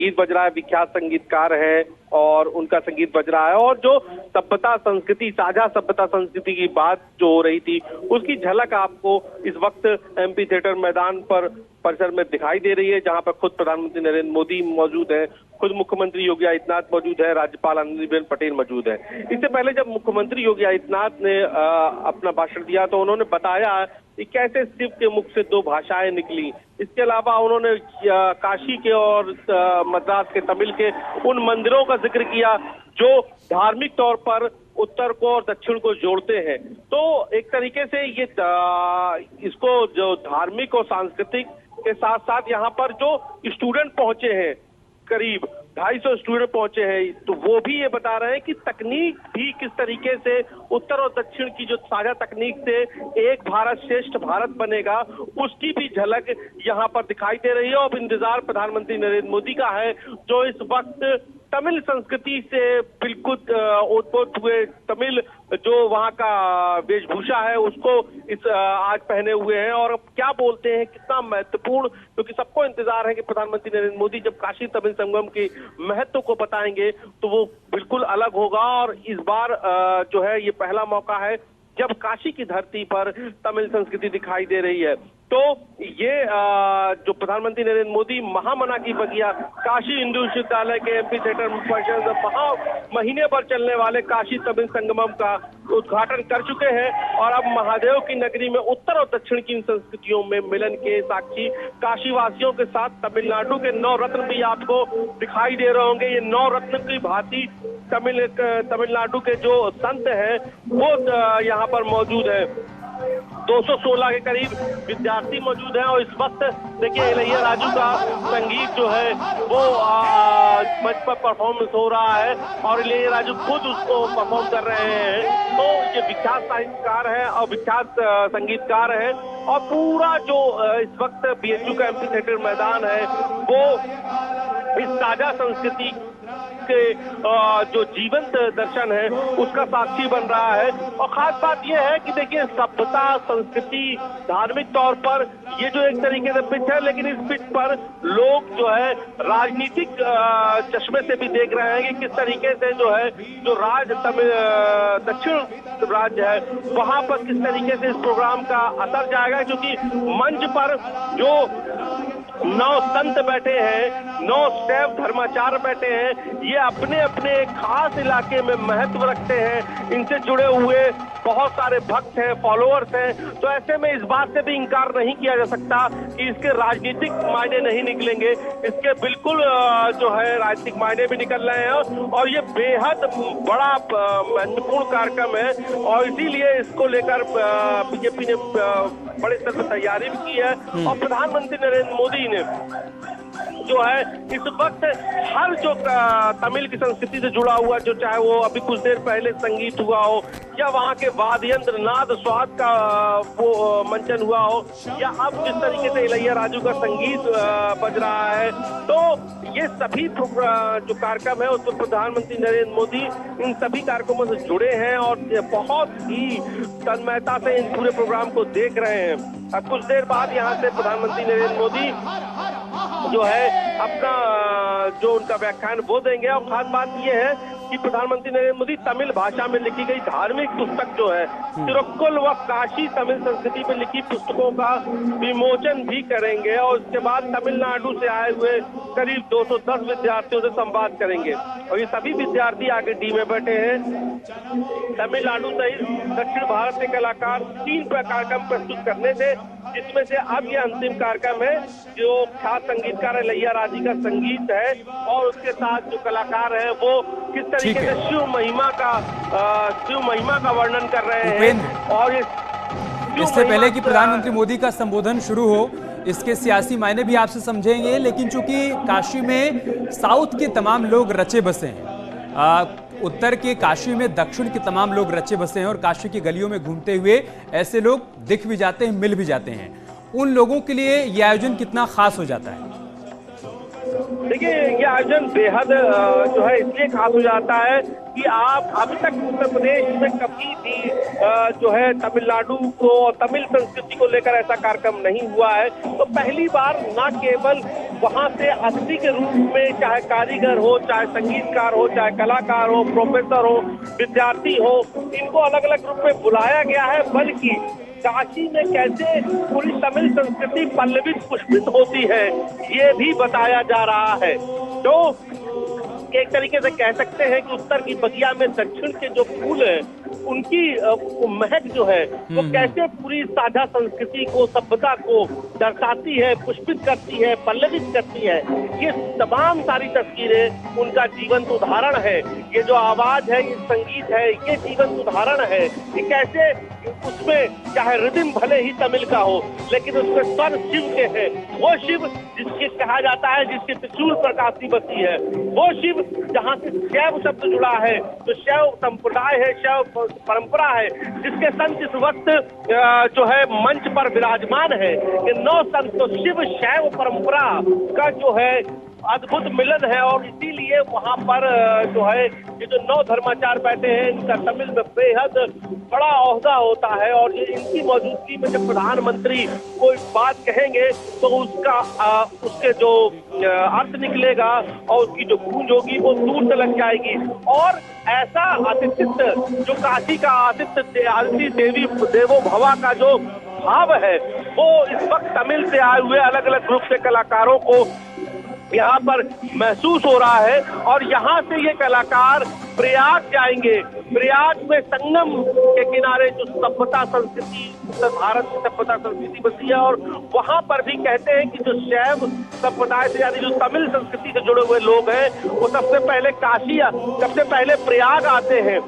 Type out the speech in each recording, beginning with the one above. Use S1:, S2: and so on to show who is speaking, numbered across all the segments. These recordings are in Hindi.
S1: गीत बज रहा है, विख्यात संगीतकार है और उनका संगीत बज रहा है। और जो सभ्यता संस्कृति, साझा सभ्यता संस्कृति की बात जो हो रही थी, उसकी झलक आपको इस वक्त एमपी थिएटर मैदान पर परिसर में दिखाई दे रही है, जहां पर खुद प्रधानमंत्री नरेंद्र मोदी मौजूद है, खुद मुख्यमंत्री योगी आदित्यनाथ मौजूद है, राज्यपाल आनंदीबेन पटेल मौजूद है। इससे पहले जब मुख्यमंत्री योगी आदित्यनाथ ने अपना भाषण दिया तो उन्होंने बताया कि कैसे शिव के मुख से दो भाषाएं निकली। इसके अलावा उन्होंने काशी के और मद्रास के, तमिल के उन मंदिरों का जिक्र किया जो धार्मिक तौर पर उत्तर को और दक्षिण को जोड़ते हैं। तो एक तरीके से ये इसको जो धार्मिक और सांस्कृतिक के साथ साथ यहाँ पर जो स्टूडेंट पहुंचे हैं, करीब 250 स्टूडेंट पहुंचे हैं, तो वो भी ये बता रहे हैं कि तकनीक भी किस तरीके से उत्तर और दक्षिण की जो साझा तकनीक से एक भारत श्रेष्ठ भारत बनेगा, उसकी भी झलक यहाँ पर दिखाई दे रही है। और इंतजार प्रधानमंत्री नरेंद्र मोदी का है, जो इस वक्त तमिल संस्कृति से बिल्कुल ओतप्रोत हुए, तमिल जो वहाँ का वेशभूषा है उसको इस आज पहने हुए हैं। और अब क्या बोलते हैं, कितना महत्वपूर्ण, क्योंकि सबको इंतजार है कि प्रधानमंत्री नरेंद्र मोदी जब काशी तमिल संगम के महत्व को बताएंगे तो वो बिल्कुल अलग होगा। और इस बार जो है ये पहला मौका है जब काशी की धरती पर तमिल संस्कृति दिखाई दे रही है। तो ये जो प्रधानमंत्री नरेंद्र मोदी महामना की बगिया काशी हिंदू विश्वविद्यालय के एमपी थिएटर परिसर महीने भर चलने वाले काशी तमिल संगमम का उद्घाटन कर चुके हैं। और अब महादेव की नगरी में उत्तर और दक्षिण की संस्कृतियों में मिलन के साक्षी काशी वासियों के साथ तमिलनाडु के 9 रत्न भी आपको दिखाई दे रहे होंगे। ये 9 रत्न की भांति तमिलनाडु के जो संत हैं वो यहाँ पर मौजूद है। 216 के करीब विद्यार्थी मौजूद हैं। और इस वक्त देखिए इलैया राजू का संगीत जो है वो मंच पर परफॉर्मेंस हो रहा है और इलैया राजू खुद उसको परफॉर्म कर रहे हैं। तो ये विख्यात साहित्यकार है और विख्यात संगीतकार है। और पूरा जो इस वक्त बीएचयू का एमपी थिएटर मैदान है वो इस साझा संस्कृति के जो जीवंत दर्शन है उसका साक्षी बन रहा है। और खास बात यह है कि देखिए सभ्यता, संस्कृति, धार्मिक तौर पर ये जो एक तरीके से पिच है, लेकिन इस पिच पर लोग जो है राजनीतिक चश्मे से भी देख रहे हैं कि किस तरीके से जो है जो दक्षिण राज्य है वहां पर किस तरीके से इस प्रोग्राम का असर जाएगा। क्योंकि मंच पर जो 9 संत बैठे हैं, 9 शैव धर्माचार्य बैठे हैं, ये अपने अपने खास इलाके में महत्व रखते हैं, इनसे जुड़े हुए बहुत सारे भक्त हैं, फॉलोअर्स हैं। तो ऐसे में इस बात से भी इंकार नहीं किया जा सकता कि इसके राजनीतिक मायने नहीं निकलेंगे। इसके बिल्कुल जो है राजनीतिक मायने भी निकल रहे हैं और ये बेहद बड़ा महत्वपूर्ण कार्यक्रम है। और इसीलिए इसको लेकर बीजेपी ने बड़े स्तर पर तैयारी भी की है। और प्रधानमंत्री नरेंद्र मोदी ने जो है इस वक्त हर जो तमिल की संस्कृति से जुड़ा हुआ, जो चाहे वो अभी कुछ देर पहले संगीत हुआ हो या वहाँ के वाद्य यंत्र नाद स्वाद का वो मंचन हुआ हो या अब जिस तरीके से इलैया राजू का संगीत बज रहा है, तो ये सभी जो कार्यक्रम है उसमें प्रधानमंत्री नरेंद्र मोदी इन सभी कार्यक्रमों से जुड़े हैं और बहुत ही तन्मयता से इन पूरे प्रोग्राम को देख रहे हैं। अब कुछ देर बाद यहाँ से प्रधानमंत्री नरेंद्र मोदी जो है अपना जो उनका व्याख्यान वो देंगे। और खास बात यह है कि प्रधानमंत्री नरेंद्र मोदी तमिल भाषा में लिखी गई धार्मिक पुस्तक जो है तिरुक्कुल व काशी तमिल संस्कृति में लिखी पुस्तकों का विमोचन भी करेंगे। और उसके बाद तमिलनाडु से आए हुए करीब 210 विद्यार्थियों से संवाद करेंगे। और ये सभी विद्यार्थी आगे डी में बैठे हैं। तमिलनाडु सहित दक्षिण भारत के कलाकार 3 कार्यक्रम प्रस्तुत करने थे, जिसमें से अब ये अंतिम कार्यक्रम है जो ख्यात संगीतकार इलैया राजू का संगीत है और उसके साथ जो कलाकार है वो किस तरीके से शिव महिमा का वर्णन कर रहे हैं। और
S2: इससे पहले कि प्रधानमंत्री मोदी का संबोधन शुरू हो, इसके सियासी मायने भी आपसे समझेंगे। लेकिन चूंकि काशी में साउथ के तमाम लोग रचे बसे हैं, उत्तर के काशी में दक्षिण के तमाम लोग रचे बसे हैं और काशी की गलियों में घूमते हुए ऐसे लोग दिख भी जाते हैं, मिल भी जाते हैं। उन लोगों के लिए यह आयोजन कितना खास हो जाता है?
S1: देखिए, ये आयोजन बेहद जो है इसलिए खास हो जाता है कि आप अब तक उत्तर प्रदेश में कभी भी जो है तमिलनाडु को और तमिल संस्कृति को लेकर ऐसा कार्यक्रम नहीं हुआ है। तो पहली बार न केवल वहां से अतिथि के रूप में चाहे कारीगर हो, चाहे संगीतकार हो, चाहे कलाकार हो, प्रोफेसर हो, विद्यार्थी हो, इनको अलग अलग रूप में बुलाया गया है, बल्कि काशी में कैसे पूरी तमिल संस्कृति पल्लवित पुष्पित होती है ये भी बताया जा रहा है। तो एक तरीके से कह सकते हैं कि उत्तर की बगिया में दक्षिण के जो फूल हैं उनकी महक जो है वो कैसे पूरी साझा संस्कृति को, सभ्यता को दर्शाती है, पुष्पित करती है, पल्लवित करती है। ये तमाम सारी तस्वीरें उनका जीवंत उदाहरण है। ये जो आवाज है, ये संगीत है, ये जीवंत उदाहरण है कि कैसे उसमें चाहे रिदम भले ही तमिल का हो लेकिन उसमें स्वर शिव के हैं। वो शिव जिसके कहा जाता है जिसके त्रिशूल पर काशी बसी है, वो शिव जहाँ से शैव शब्द जुड़ा है, तो शैव संप्रदाय है, शैव परंपरा है, जिसके संत इस वक्त जो है मंच पर विराजमान है। कि 9 संत तो शिव शैव परंपरा का जो है अद्भुत मिलन है और इसीलिए वहां पर जो है ये जो 9 धर्माचार्य बैठे हैं इनका तमिल में बेहद बड़ा ओहदा होता है। और ये इनकी मौजूदगी में जब प्रधानमंत्री कोई बात कहेंगे तो उसका उसके जो अर्थ निकलेगा और उसकी जो गूंज होगी वो दूर तक जाएगी। और ऐसा आतिथ्य जो काशी का आतिथ्य देवी देवो भवा का जो भाव है वो इस वक्त तमिल से आए हुए अलग अलग ग्रुप के कलाकारों को यहाँ पर महसूस हो रहा है। और यहाँ से ये कलाकार प्रयाग जाएंगे। प्रयाग में संगम के किनारे जो सभ्यता संस्कृति, भारत की सभ्यता संस्कृति बसी है और वहां पर भी कहते हैं कि जो शैव संप्रदाय से यानी जो तमिल संस्कृति से जुड़े हुए लोग हैं वो सबसे पहले काशी, सबसे पहले प्रयाग आते हैं,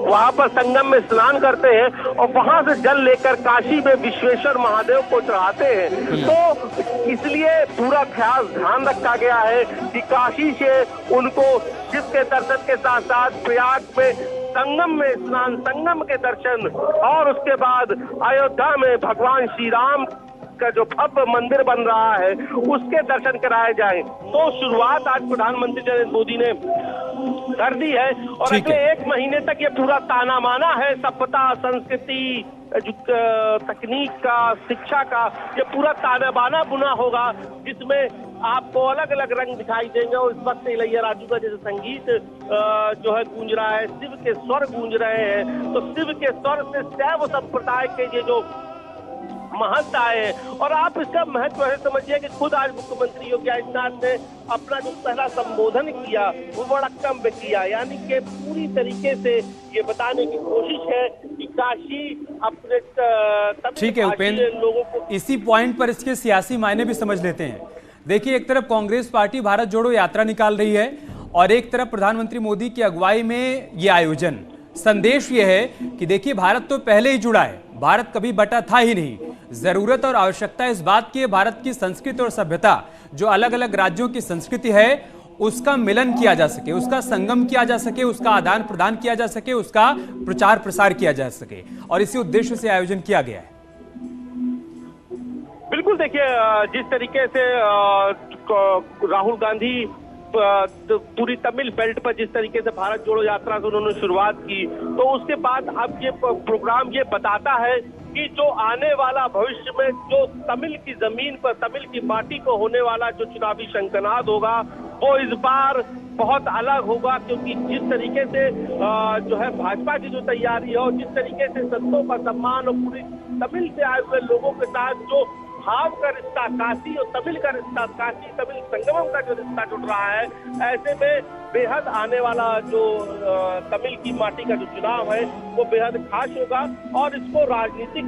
S1: वहां पर संगम में स्नान करते हैं और वहां से जल लेकर काशी में विश्वेश्वर महादेव को चढ़ाते हैं। तो इसलिए पूरा ख्याल ध्यान रखा गया है कि काशी से उनको शिव के दर्शन के साथ साथ प्रयाग में संगम में स्नान, संगम के दर्शन और उसके बाद अयोध्या में भगवान श्री राम का जो भव्य मंदिर बन रहा है उसके दर्शन कराए जाएं। तो शुरुआत आज प्रधानमंत्री नरेंद्र मोदी ने कर दी है और अगले 1 महीने तक ये पूरा ताना माना है सभ्यता, संस्कृति, तकनीक का, शिक्षा का, ये पूरा ताना बाना बुना होगा जिसमें आपको अलग अलग रंग दिखाई देंगे। और इस वक्त इलैया राजू का जैसे संगीत जो है गूंज रहा है, शिव के स्वर गूंज रहे हैं, तो शिव के स्वर से शैव संप्रदाय के ये जो महत्व आए और आप इसका महत्व है समझिए कि खुद आज मुख्यमंत्री योगी आदित्यनाथ ने अपना जो पहला संबोधन किया वो वड़क्कम में किया, यानी कि पूरी तरीके से ये बताने की कोशिश है कि काशी अपने
S2: ठीक है उपेंद्र, लोगों को इसी पॉइंट पर इसके सियासी मायने भी समझ लेते हैं। देखिए, एक तरफ कांग्रेस पार्टी भारत जोड़ो यात्रा निकाल रही है और एक तरफ प्रधानमंत्री मोदी की अगुवाई में ये आयोजन। संदेश ये है कि देखिए भारत तो पहले ही जुड़ा है, भारत कभी बटा था ही नहीं। जरूरत और आवश्यकता इस बात की है भारत की संस्कृति और सभ्यता जो अलग अलग राज्यों की संस्कृति है उसका मिलन किया जा सके, उसका संगम किया जा सके, उसका आदान प्रदान किया जा सके, उसका प्रचार प्रसार किया जा सके और इसी उद्देश्य से आयोजन किया गया है।
S1: बिल्कुल, देखिए जिस तरीके से राहुल गांधी पूरी तमिल बेल्ट पर जिस तरीके से भारत जोड़ो यात्रा से उन्होंने शुरुआत की, तो उसके बाद अब ये प्रोग्राम ये बताता है कि जो आने वाला भविष्य में जो तमिल की जमीन पर, तमिल की माटी को होने वाला जो चुनावी शंखनाद होगा वो इस बार बहुत अलग होगा। क्योंकि जिस तरीके से जो है भाजपा की जो तैयारी है और जिस तरीके से संतों का सम्मान और पूरी तमिल से आए हुए लोगों के साथ जो भाव का रिश्ता, काशी और तमिल का रिश्ता, काशी तमिल संगमम का जो रिश्ता जुड़ रहा है, ऐसे में बेहद आने वाला जो तमिल की माटी का जो चुनाव है वो बेहद खास होगा और इसको राजनीतिक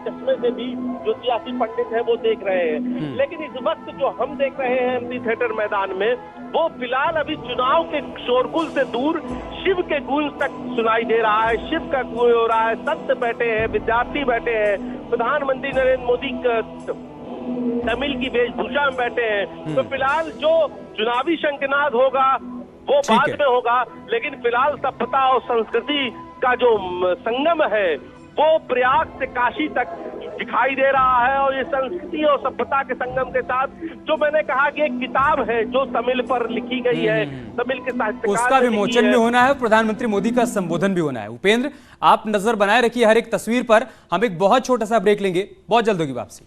S1: चश्मे से भी जो सियासी पंडित है वो देख रहे हैं। लेकिन इस वक्त जो हम देख रहे हैं एमपी थिएटर मैदान में वो फिलहाल अभी चुनाव के शोरगुल से दूर शिव के गूंज तक सुनाई दे रहा है, शिव का गूंज हो रहा है, संत बैठे हैं, विद्यार्थी बैठे हैं, प्रधानमंत्री नरेंद्र मोदी तमिल की वेशभूषा में बैठे हैं। तो फिलहाल जो चुनावी शंखनाद होगा वो बाद में होगा, लेकिन फिलहाल सभ्यता और संस्कृति का जो संगम है वो प्रयाग से काशी तक दिखाई दे रहा है। और ये संस्कृति और सभ्यता के संगम के साथ जो मैंने कहा कि एक किताब है जो तमिल पर लिखी गई है, तमिल के साहित्यकार
S2: उसका
S1: ने लिखी
S2: विमोचन
S1: है।
S2: भी होना है, प्रधानमंत्री मोदी का संबोधन भी होना है। उपेंद्र, आप नजर बनाए रखिए हर एक तस्वीर पर। हम एक बहुत छोटा सा ब्रेक लेंगे, बहुत जल्द होगी वापसी।